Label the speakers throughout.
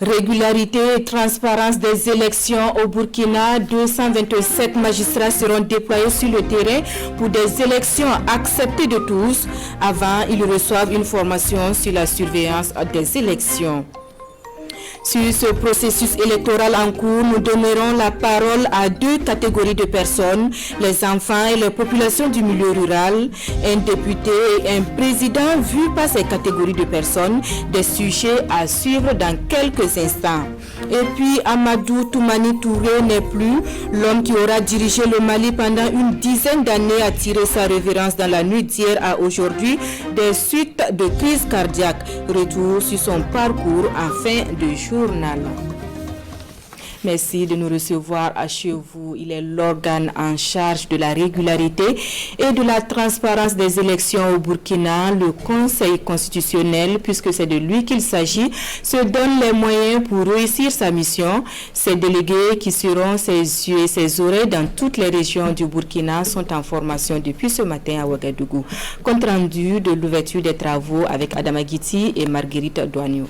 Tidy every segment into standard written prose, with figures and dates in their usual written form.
Speaker 1: Régularité et transparence des élections au Burkina, 227 magistrats seront déployés sur le terrain pour des élections acceptées de tous. Avant, ils reçoivent une formation sur la surveillance des élections. Sur ce processus électoral en cours, nous donnerons la parole à deux catégories de personnes, les enfants et les populations du milieu rural, un député et un président vus par ces catégories de personnes, des sujets à suivre dans quelques instants. Et puis Amadou Toumani Touré n'est plus. L'homme qui aura dirigé le Mali pendant une dizaine d'années a tiré sa révérence dans la nuit d'hier à aujourd'hui des suites de crise cardiaque. Retour sur son parcours en fin de journal. Merci de nous recevoir à chez vous. Il est l'organe en charge de la régularité et de la transparence des élections au Burkina. Le Conseil constitutionnel, puisque c'est de lui qu'il s'agit, se donne les moyens pour réussir sa mission. Ces délégués qui seront ses yeux et ses oreilles dans toutes les régions du Burkina sont en formation depuis ce matin à Ouagadougou. Compte rendu de l'ouverture des travaux avec Adama Guiti et Marguerite Douagneau.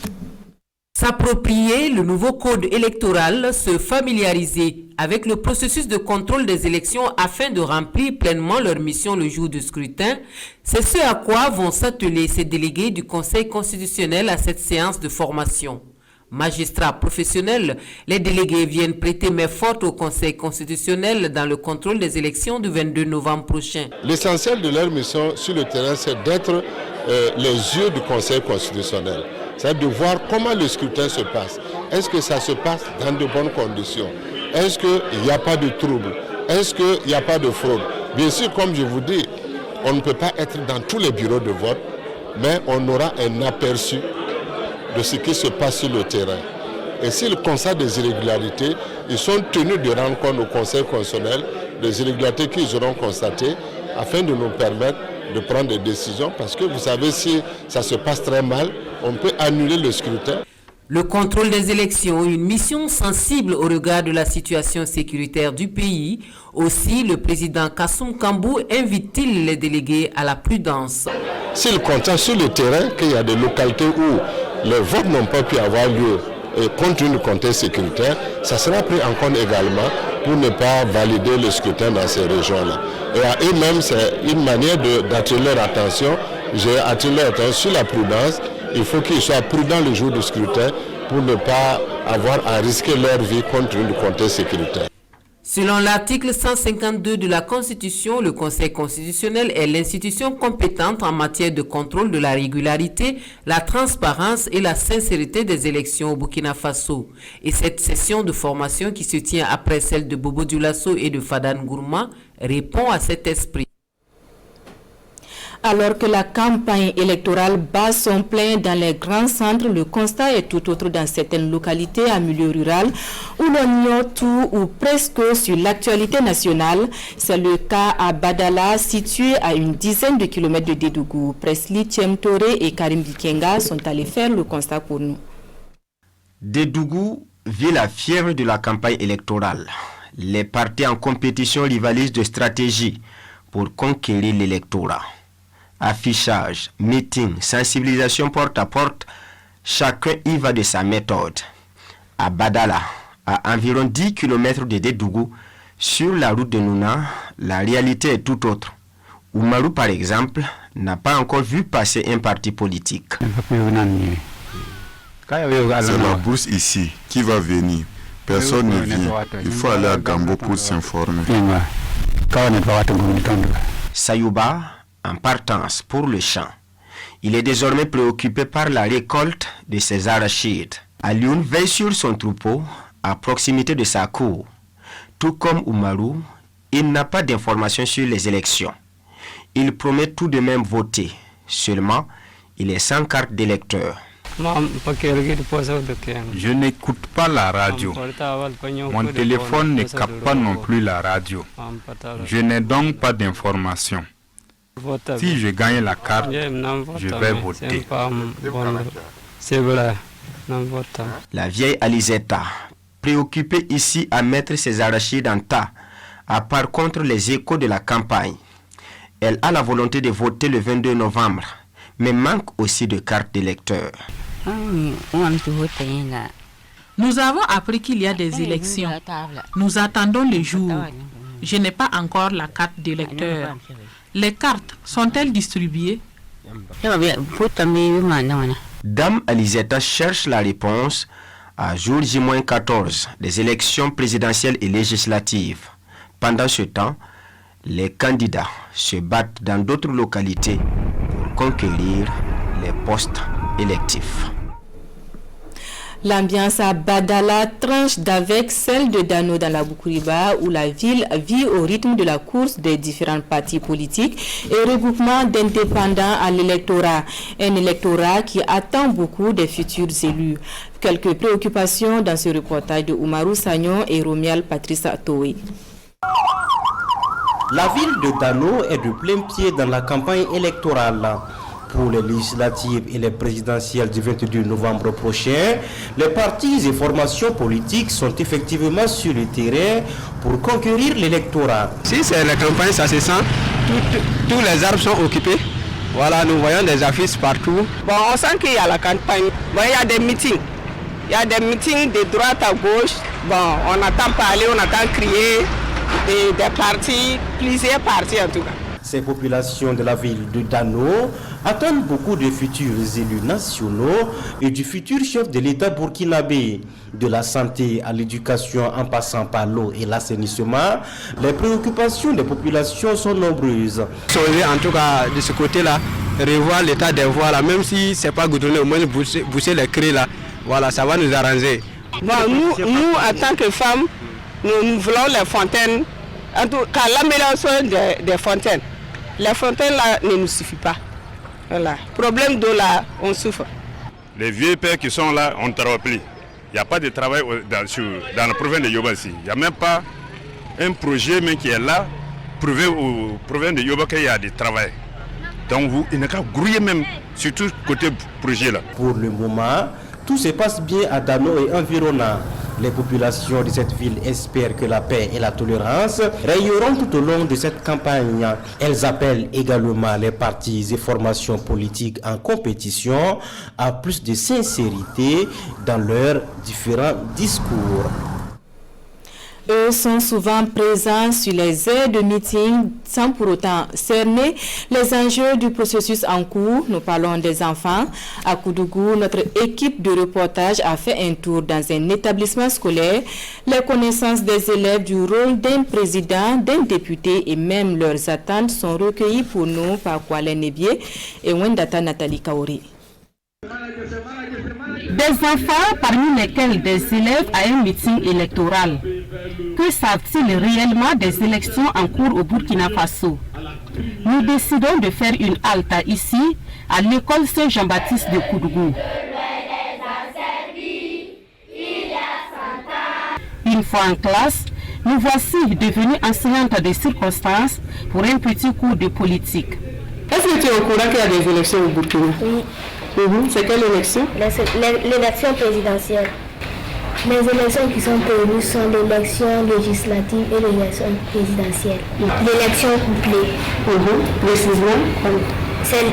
Speaker 2: S'approprier le nouveau code électoral, se familiariser avec le processus de contrôle des élections afin de remplir pleinement leur mission le jour du scrutin, c'est ce à quoi vont s'atteler ces délégués du Conseil constitutionnel à cette séance de formation. Magistrats professionnels, les délégués viennent prêter main forte au Conseil constitutionnel dans le contrôle des élections du 22 novembre prochain.
Speaker 3: L'essentiel de leur mission sur le terrain, c'est d'être les yeux du Conseil constitutionnel. C'est de voir comment le scrutin se passe. Est-ce que ça se passe dans de bonnes conditions? Est-ce qu'il n'y a pas de trouble? Est-ce qu'il n'y a pas de fraude? Bien sûr, comme je vous dis, on ne peut pas être dans tous les bureaux de vote, mais on aura un aperçu de ce qui se passe sur le terrain. Et s'ils constatent des irrégularités, ils sont tenus de rendre compte au Conseil constitutionnel des irrégularités qu'ils auront constatées afin de nous permettre de prendre des décisions, parce que vous savez, si ça se passe très mal, on peut annuler le scrutin.
Speaker 2: Le contrôle des élections, une mission sensible au regard de la situation sécuritaire du pays. Aussi, le président Kassoum Kambou invite-t-il les délégués à la prudence.
Speaker 3: S'ils constatent sur le terrain qu'il y a des localités où les votes n'ont pas pu avoir lieu, et compte tenu du contexte sécuritaire, ça sera pris en compte également pour ne pas valider le scrutin dans ces régions-là. Et à eux-mêmes, c'est une manière d'attirer leur attention. J'ai attiré leur attention sur la prudence. Il faut qu'ils soient prudents le jour du scrutin pour ne pas avoir à risquer leur vie compte tenu du contexte sécuritaire.
Speaker 2: Selon l'article 152 de la Constitution, le Conseil constitutionnel est l'institution compétente en matière de contrôle de la régularité, la transparence et la sincérité des élections au Burkina Faso. Et cette session de formation qui se tient après celle de Bobo Dioulasso et de Fadane Gourma répond à cet esprit.
Speaker 1: Alors que la campagne électorale bat son plein dans les grands centres, le constat est tout autre dans certaines localités à milieu rural où l'on ignore tout ou presque sur l'actualité nationale. C'est le cas à Badala, situé à une dizaine de kilomètres de Dédougou. Presli Tchemtore et Karim Dikenga sont allés faire le constat pour nous.
Speaker 4: Dédougou vit la fièvre de la campagne électorale. Les partis en compétition rivalisent de stratégie pour conquérir l'électorat. Affichage, meeting, sensibilisation porte à porte, chacun y va de sa méthode. À Badala, à environ 10 km de Dédougou, sur la route de Nouna, la réalité est tout autre. Oumarou, par exemple, n'a pas encore vu passer un parti politique.
Speaker 5: C'est la bourse ici qui va venir. Personne ne vient. Il faut aller à Gambo pour s'informer.
Speaker 4: Sayouba, en partance pour le champ. Il est désormais préoccupé par la récolte de ses arachides. Alioune veille sur son troupeau à proximité de sa cour. Tout comme Oumarou, il n'a pas d'informations sur les élections. Il promet tout de même voter. Seulement, il est sans carte d'électeur.
Speaker 6: Je n'écoute pas la radio. Mon téléphone ne capte pas non plus la radio. Je n'ai donc pas d'informations. Si je gagne la carte, je vais voter.
Speaker 4: La vieille Alizeta, préoccupée ici à mettre ses arachides en tas, a par contre les échos de la campagne. Elle a la volonté de voter le 22 novembre, mais manque aussi de carte d'électeur.
Speaker 7: Nous avons appris qu'il y a des élections. Nous attendons le jour. Je n'ai pas encore la carte d'électeur. Les cartes sont-elles distribuées?
Speaker 4: Dame Alizeta cherche la réponse à jour J-14 des élections présidentielles et législatives. Pendant ce temps, les candidats se battent dans d'autres localités pour conquérir les postes électifs.
Speaker 1: L'ambiance à Badala tranche d'avec celle de Dano dans la Boukouriba, où la ville vit au rythme de la course des différents partis politiques et regroupements d'indépendants à l'électorat. Un électorat qui attend beaucoup des futurs élus. Quelques préoccupations dans ce reportage de Oumarou Sagnon et Romial Patrice Toé.
Speaker 8: La ville de Dano est de plein pied dans la campagne électorale. Pour les législatives et les présidentielles du 22 novembre prochain, les partis et formations politiques sont effectivement sur le terrain pour conquérir l'électorat.
Speaker 9: Si c'est la campagne, ça se sent, tous les arbres sont occupés. Voilà, nous voyons des affiches partout.
Speaker 10: Bon, on sent qu'il y a la campagne. Bon, il y a des meetings. Il y a des meetings de droite à gauche. Bon, on attend parler, on attend crier. Et des partis, plusieurs partis en tout cas.
Speaker 8: Ces populations de la ville de Dano attendent beaucoup de futurs élus nationaux et du futur chef de l'État burkinabé. De la santé à l'éducation en passant par l'eau et l'assainissement, les préoccupations des populations sont nombreuses.
Speaker 9: En tout cas, de ce côté-là, revoir l'état des voies, là, même si ce n'est pas goudronné, au moins boucher les craies, là, voilà, ça va nous arranger.
Speaker 10: Bon, nous, en tant que femmes, nous voulons les fontaines, en tout cas l'amélioration des fontaines. Les fontaines là ne nous suffisent pas. Voilà. Problème d'eau là, on souffre.
Speaker 11: Les vieux pères qui sont là, on ne travaille plus. Il n'y a pas de travail dans la province de Yoba ici. Il n'y a même pas un projet même qui est là, prouvé aux provinces de Yoba qu'il y a du travail. Donc il n'y a qu'à grouiller même, surtout côté projet là.
Speaker 8: Pour le moment, tout se passe bien à Dano et environnant. Les populations de cette ville espèrent que la paix et la tolérance rayeront tout au long de cette campagne. Elles appellent également les partis et formations politiques en compétition à plus de sincérité dans leurs différents discours.
Speaker 1: Eux sont souvent présents sur les aires de meeting sans pour autant cerner les enjeux du processus en cours. Nous parlons des enfants. À Koudougou, notre équipe de reportage a fait un tour dans un établissement scolaire. Les connaissances des élèves du rôle d'un président, d'un député et même leurs attentes sont recueillies pour nous par Kwale Nebié et Wendata Nathalie Kaori.
Speaker 12: Des enfants parmi lesquels des élèves à un meeting électoral. Que savent-ils réellement des élections en cours au Burkina Faso? Nous décidons de faire une halte ici, à l'école Saint-Jean-Baptiste de Koudougou. Une fois en classe, nous voici devenus enseignantes de circonstances pour un petit cours de politique.
Speaker 13: Est-ce que tu es au courant qu'il y a des élections au Burkina?
Speaker 14: Oui.
Speaker 13: C'est quelle élection?
Speaker 14: L'élection présidentielle. Les élections qui sont prévues sont l'élection législative et l'élection présidentielle. L'élection couplée.
Speaker 13: Précisément?
Speaker 14: C'est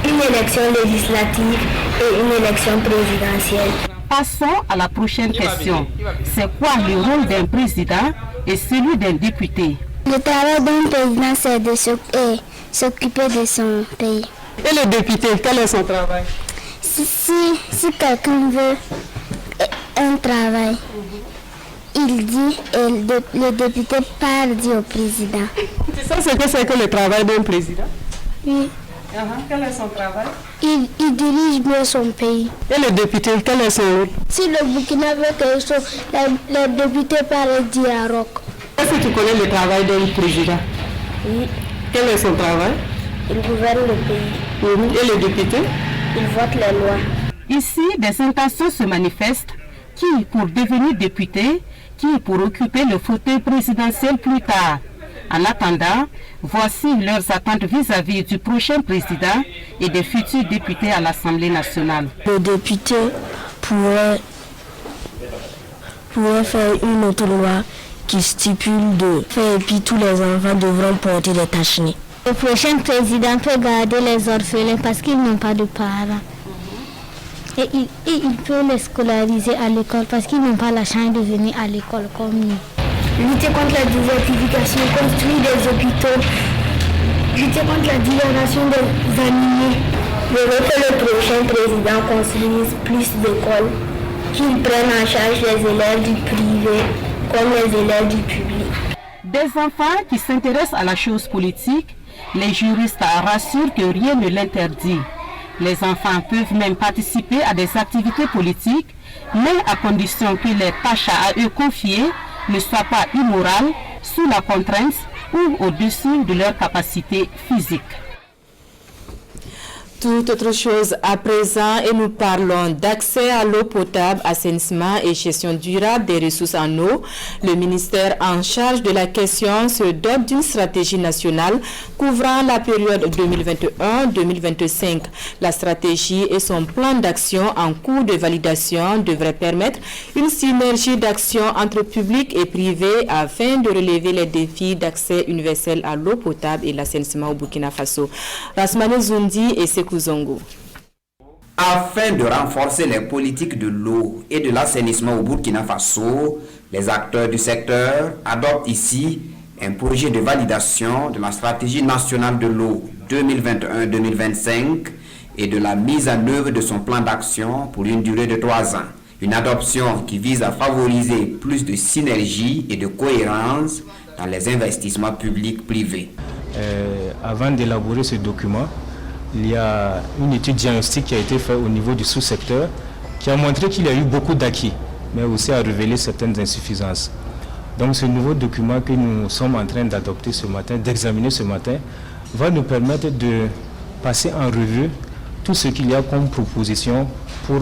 Speaker 14: une élection législative et une élection présidentielle.
Speaker 12: Passons à la prochaine question. C'est quoi le rôle d'un président et celui d'un député?
Speaker 14: Le travail d'un président, c'est de s'occuper de son pays.
Speaker 13: Et le député, quel est son travail?
Speaker 14: Si quelqu'un veut un travail, il dit, et le député parle, dit au président.
Speaker 13: Tu sais ce que c'est que le travail d'un président?
Speaker 14: Oui.
Speaker 13: Quel est son travail?
Speaker 14: Il dirige mieux son pays.
Speaker 13: Et le député, quel est son rôle?
Speaker 14: Si le Burkina veut quelque chose, le député parle et dit à Roc.
Speaker 13: Est-ce que tu connais le travail d'un président?
Speaker 14: Oui.
Speaker 13: Quel est son travail?
Speaker 14: Il gouverne le pays.
Speaker 13: Et le député?
Speaker 14: Il vote les lois.
Speaker 12: Ici, des intentions se manifestent, qui pour devenir député, qui pour occuper le fauteuil présidentiel plus tard. En attendant, voici leurs attentes vis-à-vis du prochain président et des futurs députés à l'Assemblée nationale.
Speaker 14: Le député pourrait faire une autre loi qui stipule de faire et puis tous les enfants devront porter des taches-nez. Le prochain président peut garder les orphelins parce qu'ils n'ont pas de parents. Et il peut les scolariser à l'école parce qu'ils n'ont pas la chance de venir à l'école comme nous. Lutter contre la désertification, construire des hôpitaux, lutter contre la dégradation des animaux. Je veux que le prochain président construise plus d'écoles, qu'il prenne en charge les élèves du privé comme les élèves du public.
Speaker 12: Des enfants qui s'intéressent à la chose politique, les juristes rassurent que rien ne l'interdit. Les enfants peuvent même participer à des activités politiques, mais à condition que les tâches à eux confiées ne soient pas immorales, sous la contrainte ou au-dessus de leurs capacités physiques.
Speaker 1: Tout autre chose à présent et nous parlons d'accès à l'eau potable, assainissement et gestion durable des ressources en eau. Le ministère en charge de la question se dote d'une stratégie nationale couvrant la période 2021-2025. La stratégie et son plan d'action en cours de validation devraient permettre une synergie d'action entre public et privé afin de relever les défis d'accès universel à l'eau potable et l'assainissement au Burkina Faso. Rasmane Zoundi et Sekou Zongo.
Speaker 15: Afin de renforcer les politiques de l'eau et de l'assainissement au Burkina Faso, les acteurs du secteur adoptent ici un projet de validation de la stratégie nationale de l'eau 2021-2025 et de la mise en œuvre de son plan d'action pour une durée de 3 ans. Une adoption qui vise à favoriser plus de synergie et de cohérence dans les investissements publics-privés.
Speaker 8: Avant d'élaborer ce document, il y a une étude diagnostique qui a été faite au niveau du sous-secteur qui a montré qu'il y a eu beaucoup d'acquis, mais aussi a révélé certaines insuffisances. Donc ce nouveau document que nous sommes en train d'adopter ce matin, d'examiner ce matin, va nous permettre de passer en revue tout ce qu'il y a comme proposition pour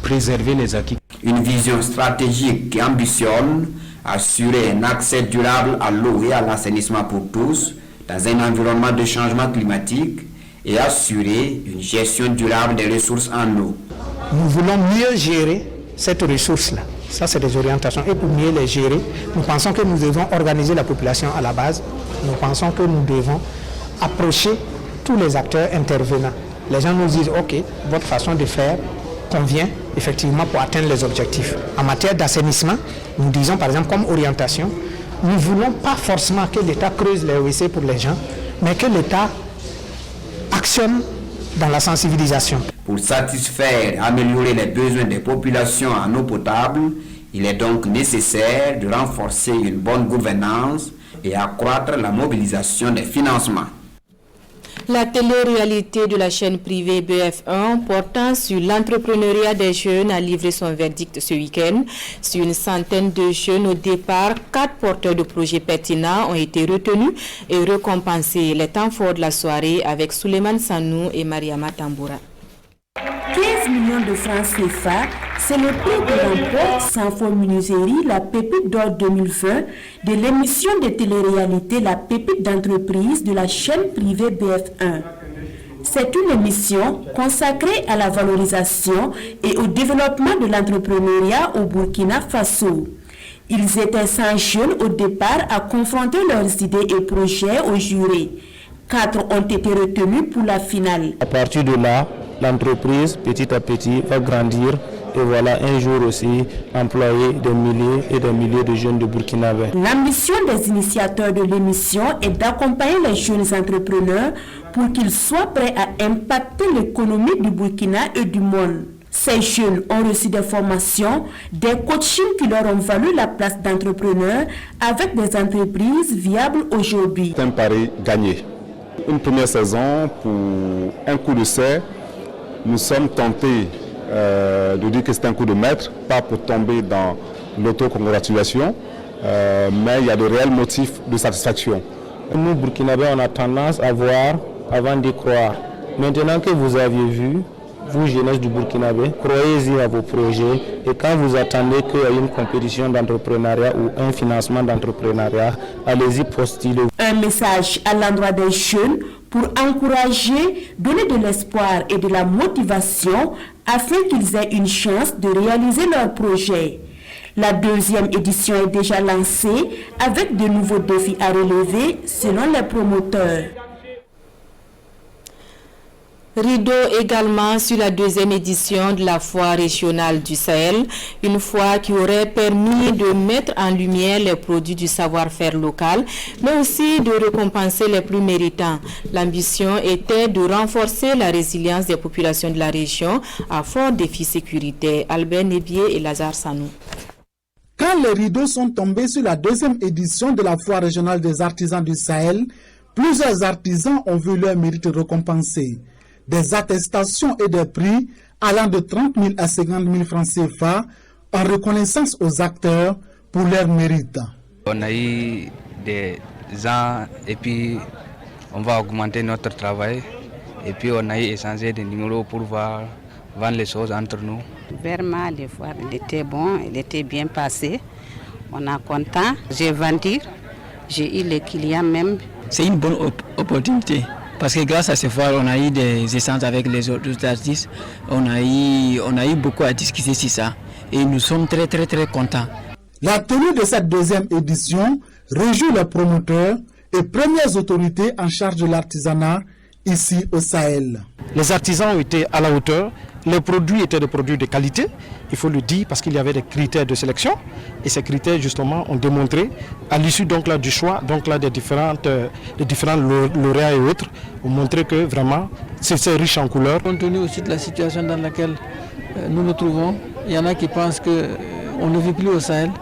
Speaker 8: préserver les acquis.
Speaker 15: Une vision stratégique qui ambitionne assurer un accès durable à l'eau et à l'assainissement pour tous dans un environnement de changement climatique et assurer une gestion durable des ressources en eau.
Speaker 16: Nous voulons mieux gérer cette ressource-là. Ça, c'est des orientations. Et pour mieux les gérer, nous pensons que nous devons organiser la population à la base. Nous pensons que nous devons approcher tous les acteurs intervenants. Les gens nous disent, OK, votre façon de faire convient effectivement pour atteindre les objectifs. En matière d'assainissement, nous disons par exemple comme orientation, nous ne voulons pas forcément que l'État creuse les WC pour les gens, mais que l'État actionne dans la sensibilisation.
Speaker 15: Pour satisfaire et améliorer les besoins des populations en eau potable, il est donc nécessaire de renforcer une bonne gouvernance et accroître la mobilisation des financements.
Speaker 1: La télé-réalité de la chaîne privée BF1 portant sur l'entrepreneuriat des jeunes a livré son verdict ce week-end. Sur une centaine de jeunes au départ, 4 porteurs de projets pertinents ont été retenus et récompensés. Les temps forts de la soirée avec Souleymane Sanou et Mariama Tamboura.
Speaker 17: 15 millions de francs CFA, c'est le prix de l'emploi sans menuiserie, la pépite d'or 2020 de l'émission de télé-réalité La Pépite d'entreprise de la chaîne privée BF1. C'est une émission consacrée à la valorisation et au développement de l'entrepreneuriat au Burkina Faso. Ils étaient 100 jeunes au départ à confronter leurs idées et projets aux jurés. 4 ont été retenus pour la finale.
Speaker 8: À partir de là, l'entreprise, petit à petit, va grandir et voilà un jour aussi employer des milliers et des milliers de jeunes de Burkinabé.
Speaker 17: L'ambition des initiateurs de l'émission est d'accompagner les jeunes entrepreneurs pour qu'ils soient prêts à impacter l'économie du Burkina et du monde. Ces jeunes ont reçu des formations, des coachings qui leur ont valu la place d'entrepreneur avec des entreprises viables aujourd'hui.
Speaker 18: C'est un pari gagné. Une première saison pour un coup de serre. Nous sommes tentés de dire que c'est un coup de maître, pas pour tomber dans l'autocongratulation, mais il y a de réels motifs de satisfaction.
Speaker 8: Nous, Burkinabés, on a tendance à voir avant d'y croire. Maintenant que vous aviez vu, vous, jeunesse du Burkinabé, croyez-y à vos projets et quand vous attendez qu'il y ait une compétition d'entrepreneuriat ou un financement d'entrepreneuriat, allez-y postuler.
Speaker 17: Un message à l'endroit des jeunes pour encourager, donner de l'espoir et de la motivation afin qu'ils aient une chance de réaliser leurs projets. La 2e édition est déjà lancée avec de nouveaux défis à relever selon les promoteurs.
Speaker 1: Rideau également sur la deuxième édition de la foire régionale du Sahel, une foire qui aurait permis de mettre en lumière les produits du savoir-faire local, mais aussi de récompenser les plus méritants. L'ambition était de renforcer la résilience des populations de la région à fort défi sécuritaire. Albert Nébier et Lazare Sanou.
Speaker 19: Quand les rideaux sont tombés sur la deuxième édition de la foire régionale des artisans du Sahel, plusieurs artisans ont vu leur mérite récompensé. Des attestations et des prix allant de 30 000 à 50 000 francs CFA en reconnaissance aux acteurs pour leur mérite.
Speaker 20: On a eu des gens et puis on va augmenter notre travail et puis on a eu échangé des numéros pour vendre les choses entre nous.
Speaker 21: Vraiment, les foires, il était bon, il était bien passé. On est content. J'ai vendu, j'ai eu les clients même.
Speaker 22: C'est une bonne opportunité. Parce que grâce à ces foires, on a eu des échanges avec les autres artistes. On a eu beaucoup à discuter sur ça. Et nous sommes très contents.
Speaker 19: La tenue de cette deuxième édition réjouit les promoteurs et premières autorités en charge de l'artisanat ici au Sahel.
Speaker 8: Les artisans ont été à la hauteur. Les produits étaient des produits de qualité, il faut le dire, parce qu'il y avait des critères de sélection. Et ces critères, justement, ont démontré, à l'issue du choix des différents lauréats et autres, ont montré que vraiment, c'est riche en couleurs.
Speaker 22: Compte tenu aussi de la situation dans laquelle nous nous trouvons, il y en a qui pensent qu'on ne vit plus au Sahel,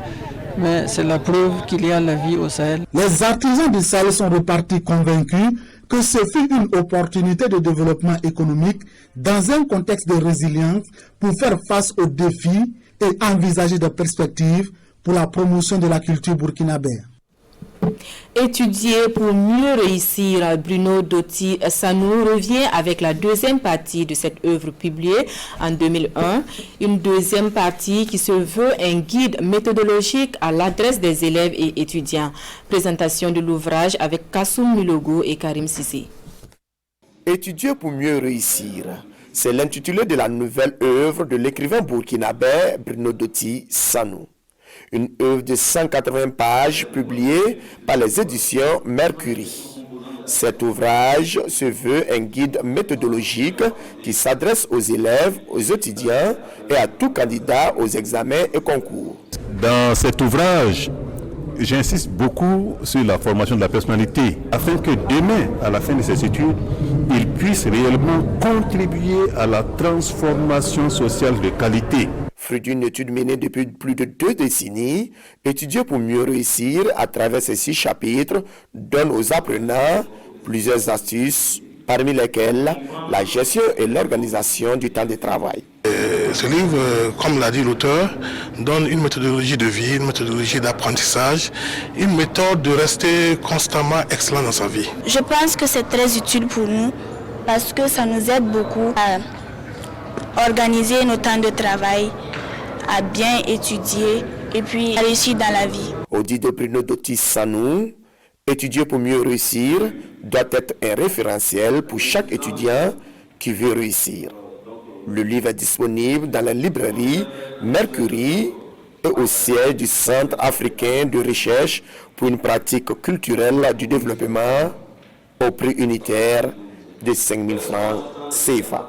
Speaker 22: mais c'est la preuve qu'il y a la vie au Sahel.
Speaker 19: Les artisans du Sahel sont repartis convaincus que ce fut une opportunité de développement économique dans un contexte de résilience pour faire face aux défis et envisager des perspectives pour la promotion de la culture burkinabé.
Speaker 1: Étudier pour mieux réussir, Bruno Doti Sanou revient avec la deuxième partie de cette œuvre publiée en 2001. Une deuxième partie qui se veut un guide méthodologique à l'adresse des élèves et étudiants. Présentation de l'ouvrage avec Kassoum Milogo et Karim Sissi.
Speaker 23: Étudier pour mieux réussir, c'est l'intitulé de la nouvelle œuvre de l'écrivain burkinabé Bruno Doti Sanou. Une œuvre de 180 pages publiée par les éditions Mercury. Cet ouvrage se veut un guide méthodologique qui s'adresse aux élèves, aux étudiants et à tout candidat aux examens et concours.
Speaker 24: Dans cet ouvrage, j'insiste beaucoup sur la formation de la personnalité afin que demain, à la fin de ses études, il puisse réellement contribuer à la transformation sociale de qualité.
Speaker 23: Fruit d'une étude menée depuis plus de 2 décennies, Étudier pour mieux réussir à travers ces 6 chapitres donne aux apprenants plusieurs astuces, parmi lesquelles la gestion et l'organisation du temps de travail.
Speaker 25: Ce livre, comme l'a dit l'auteur, donne une méthodologie de vie, une méthodologie d'apprentissage, une méthode de rester constamment excellent dans sa vie.
Speaker 14: Je pense que c'est très utile pour nous parce que ça nous aide beaucoup à organiser nos temps de travail, à bien étudier et puis à réussir dans la vie.
Speaker 23: Au dit de Bruno Doti Sanou, Étudier pour mieux réussir doit être un référentiel pour chaque étudiant qui veut réussir. Le livre est disponible dans la librairie Mercury et au siège du Centre africain de recherche pour une pratique culturelle du développement au prix unitaire de 5 000 francs CFA.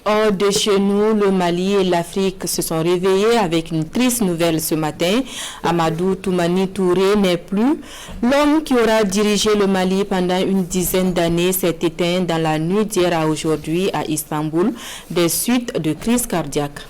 Speaker 1: Hors de chez nous, le Mali et l'Afrique se sont réveillés avec une triste nouvelle ce matin. Amadou Toumani Touré n'est plus. L'homme qui aura dirigé le Mali pendant une dizaine d'années s'est éteint dans la nuit d'hier à aujourd'hui à Istanbul des suites de crise cardiaque.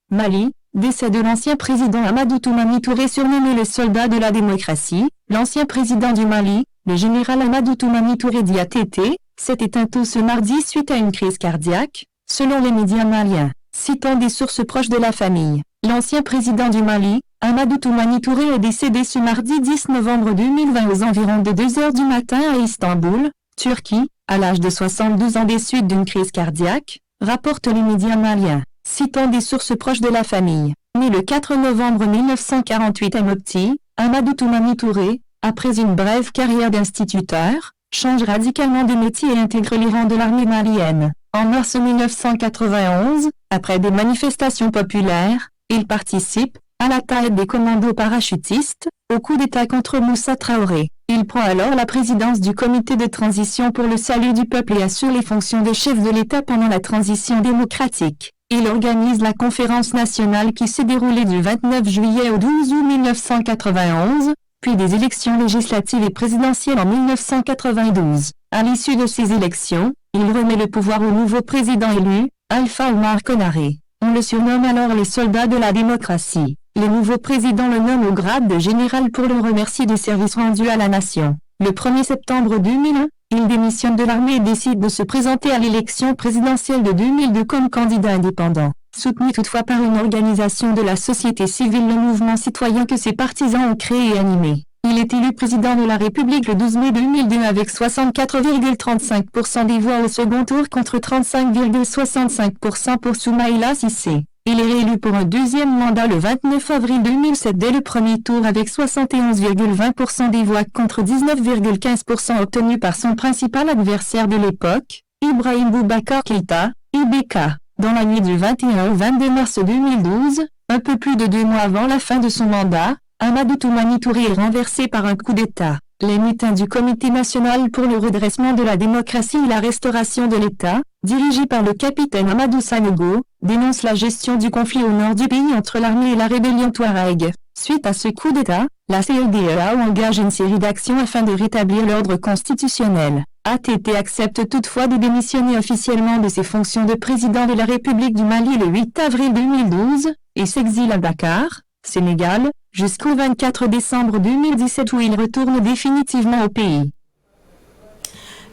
Speaker 26: Mali, décès de l'ancien président Amadou Toumani Touré surnommé le soldat de la démocratie. L'ancien président du Mali, le général Amadou Toumani Touré dit ATT, s'est éteint tôt ce mardi suite à une crise cardiaque. Selon les médias maliens, citant des sources proches de la famille, l'ancien président du Mali, Amadou Toumani Touré est décédé ce mardi 10 novembre 2020 aux environs de 2 h du matin à Istanbul, Turquie, à l'âge de 72 ans des suites d'une crise cardiaque, rapportent les médias maliens, citant des sources proches de la famille. Né le 4 novembre 1948 à Mopti, Amadou Toumani Touré, après une brève carrière d'instituteur, change radicalement de métier et intègre les rangs de l'armée malienne. En mars 1991, après des manifestations populaires, il participe, à la tête des commandos parachutistes, au coup d'État contre Moussa Traoré. Il prend alors la présidence du comité de transition pour le salut du peuple et assure les fonctions de chef de l'État pendant la transition démocratique. Il organise la conférence nationale qui s'est déroulée du 29 juillet au 12 août 1991, puis des élections législatives et présidentielles en 1992. À l'issue de ces élections, il remet le pouvoir au nouveau président élu, Alpha Oumar Konaré. On le surnomme alors les soldats de la démocratie. Le nouveau président le nomme au grade de général pour le remercier des services rendus à la nation. Le 1er septembre 2001, il démissionne de l'armée et décide de se présenter à l'élection présidentielle de 2002 comme candidat indépendant. Soutenu toutefois par une organisation de la société civile, le mouvement citoyen que ses partisans ont créé et animé. Il est élu président de la République le 12 mai 2002 avec 64,35% des voix au second tour contre 35,65% pour Soumaïla Cissé. Il est réélu pour un deuxième mandat le 29 avril 2007 dès le premier tour avec 71,20% des voix contre 19,15% obtenus par son principal adversaire de l'époque, Ibrahim Boubacar Keïta, IBK. Dans la nuit du 21 au 22 mars 2012, un peu plus de 2 mois avant la fin de son mandat, Amadou Toumani Touré est renversé par un coup d'État. Les mutins du Comité national pour le redressement de la démocratie et la restauration de l'État, dirigé par le capitaine Amadou Sanogo, dénoncent la gestion du conflit au nord du pays entre l'armée et la rébellion Touareg. Suite à ce coup d'État, la CEDEAO engage une série d'actions afin de rétablir l'ordre constitutionnel. ATT accepte toutefois de démissionner officiellement de ses fonctions de président de la République du Mali le 8 avril 2012 et s'exile à Dakar, Sénégal, jusqu'au 24 décembre 2017 où il retourne définitivement au pays.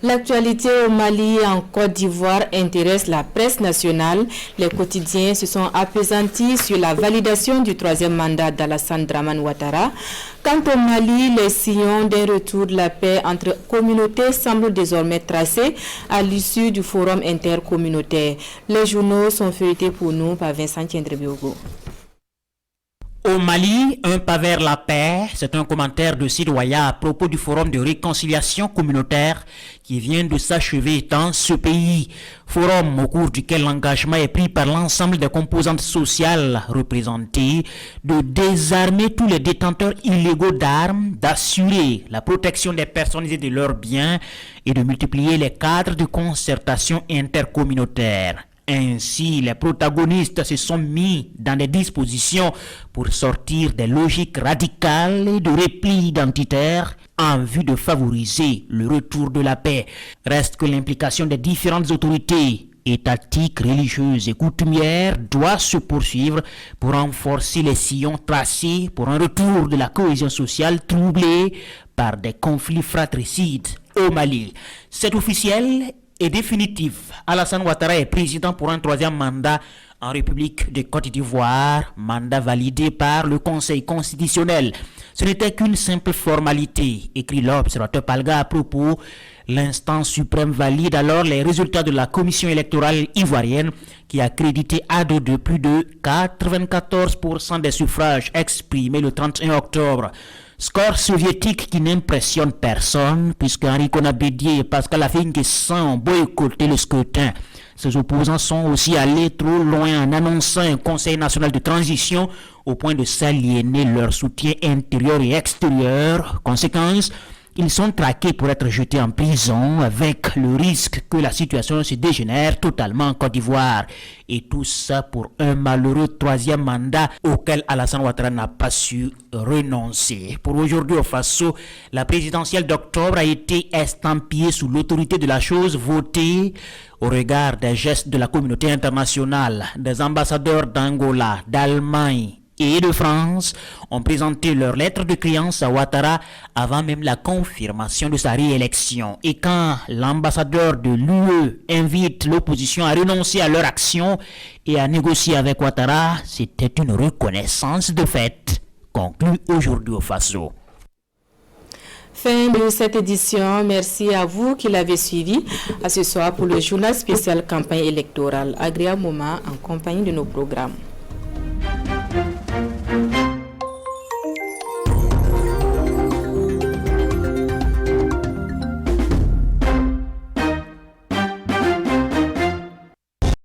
Speaker 1: L'actualité au Mali et en Côte d'Ivoire intéresse la presse nationale. Les quotidiens se sont appesantis sur la validation du 3e mandat d'Alassane Dramane Ouattara. Quant au Mali, les sillons d'un retour de la paix entre communautés semblent désormais tracés à l'issue du forum intercommunautaire. Les journaux sont feuilletés pour nous par Vincent Tiendrebiogo.
Speaker 2: Au Mali, un pas vers la paix, c'est un commentaire de Sidoya à propos du forum de réconciliation communautaire qui vient de s'achever dans ce pays. Forum au cours duquel l'engagement est pris par l'ensemble des composantes sociales représentées de désarmer tous les détenteurs illégaux d'armes, d'assurer la protection des personnes et de leurs biens et de multiplier les cadres de concertation intercommunautaire. Ainsi, les protagonistes se sont mis dans des dispositions pour sortir des logiques radicales et de repli identitaire en vue de favoriser le retour de la paix. Reste que l'implication des différentes autorités étatiques, religieuses et coutumières doit se poursuivre pour renforcer les sillons tracés pour un retour de la cohésion sociale troublée par des conflits fratricides au Mali. C'est officiel et définitif. Alassane Ouattara est président pour un 3e mandat en République de Côte d'Ivoire, mandat validé par le Conseil constitutionnel. Ce n'était qu'une simple formalité, écrit l'observateur Palga à propos. L'instance suprême valide alors les résultats de la commission électorale ivoirienne qui a crédité à de plus de 94% des suffrages exprimés le 31 octobre. Score soviétique qui n'impressionne personne puisque Henri Konabédié et Pascal Affi-N'Guessan ont boycotté le scrutin. Ses opposants sont aussi allés trop loin en annonçant un conseil national de transition au point de s'aliéner leur soutien intérieur et extérieur. Conséquence, ils sont traqués pour être jetés en prison avec le risque que la situation se dégénère totalement en Côte d'Ivoire. Et tout ça pour un malheureux 3e mandat auquel Alassane Ouattara n'a pas su renoncer. Pour aujourd'hui au Faso, la présidentielle d'octobre a été estampillée sous l'autorité de la chose votée au regard des gestes de la communauté internationale. Des ambassadeurs d'Angola, d'Allemagne et de France ont présenté leur lettre de créance à Ouattara avant même la confirmation de sa réélection. Et quand l'ambassadeur de l'UE invite l'opposition à renoncer à leur action et à négocier avec Ouattara, c'était une reconnaissance de fait, conclut aujourd'hui au Faso.
Speaker 1: Fin de cette édition. Merci à vous qui l'avez suivi. À ce soir pour le journal spécial campagne électorale. Agréable moment en compagnie de nos programmes.